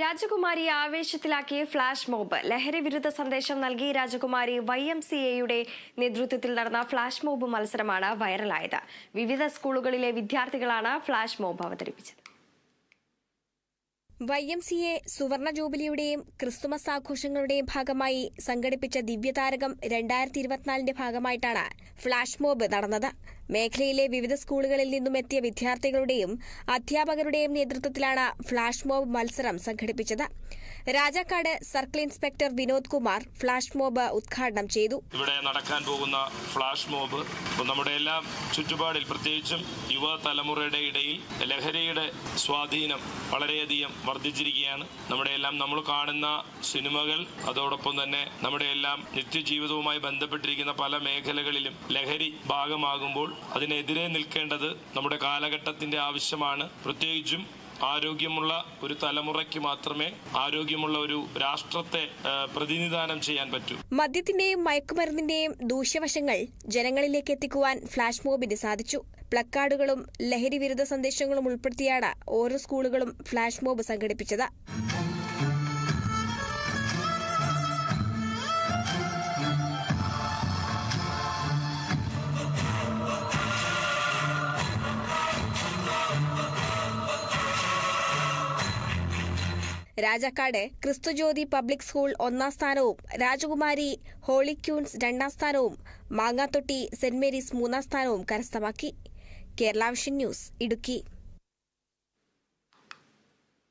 രാജകുമാരി ആവേശത്തിലാക്കിയ flash mob. ലഹരി വിരുദ്ധ സന്ദേശം നൽകി രാജകുമാരി YMCAയുടെ നേതൃത്വത്തിൽ നടന്ന ഫ്ലാഷ് മോബ് മത്സരമാണ് വൈറലായത്. വിവിധ സ്കൂളുകളിലെ വിദ്യാർത്ഥികളാണ് ഫ്ലാഷ് മോബ് അവതരിപ്പിച്ചത്. YMCA സുവർണ ജൂബിലിയുടെയും ക്രിസ്തുമസ് ആഘോഷങ്ങളുടെയും ഭാഗമായി സംഘടിപ്പിച്ച ദിവ്യതാരകം 2024 ഭാഗമായിട്ടാണ് ഫ്ലാഷ് മോബ് നടന്നത്. മേഖലയിലെ വിവിധ സ്കൂളുകളിൽ നിന്നും എത്തിയ വിദ്യാർത്ഥികളുടെയും അധ്യാപകരുടെയും നേതൃത്വത്തിലാണ് ഫ്ലാഷ് മോബ് മത്സരം സംഘടിപ്പിച്ചത്. Rajakkad circle inspector Vinod Kumar flash mob ഉദ്ഘാടനം ചെയ്തു. ഇവിടെ നടക്കാൻ പോകുന്ന ഫ്ലാഷ് മോബ് നമ്മുടെ എല്ലാം ചുറ്റുപാടിൽ, പ്രത്യേകിച്ചും യുവതലമുറയുടെ ഇടയിൽ ലഹരിയുടെ സ്വാധീനം വളരെയധികം വർദ്ധിച്ചിരിക്കുകയാണ്. നമ്മൾ കാണുന്ന സിനിമകൾ, അതോടൊപ്പം തന്നെ നമ്മുടെ എല്ലാം നിത്യജീവിതവുമായി ബന്ധപ്പെട്ടിരിക്കുന്ന പല മേഖലകളിലും ലഹരി ഭാഗമാകുമ്പോൾ അതിനെതിരെ നിൽക്കേണ്ടത് നമ്മുടെ കാലഘട്ടത്തിന്റെ ആവശ്യമാണ്. പ്രത്യേകിച്ചും ആരോഗ്യമുള്ള ഒരു തലമുറയ്ക്ക് മാത്രമേ ആരോഗ്യമുള്ള ഒരു രാഷ്ട്രത്തെ പ്രതിനിധാനം ചെയ്യാൻ പറ്റൂ. മദ്യത്തിന്റെയും മയക്കുമരുന്നിന്റെയും ദൂഷ്യവശങ്ങൾ ജനങ്ങളിലേക്ക് എത്തിക്കുവാൻ ഫ്ലാഷ് മോബിന് സാധിച്ചു. പ്ലക്കാർഡുകളും ലഹരി വിരുദ്ധ സന്ദേശങ്ങളും ഉൾപ്പെടുത്തിയാണ് ഓരോ സ്കൂളുകളും ഫ്ലാഷ് മോബ് സംഘടിപ്പിച്ചത്. രാജാക്കാട് ക്രിസ്തുജ്യോതി പബ്ലിക് സ്കൂൾ 1ാം സ്ഥാനവും രാജകുമാരി ഹോളി ക്യൂൻസ് 2ാം സ്ഥാനവും മാങ്ങാത്തൊട്ടി സെന്റ് മേരീസ് 3ാം സ്ഥാനവും കരസ്ഥമാക്കി. Kerala vision news, Idukki.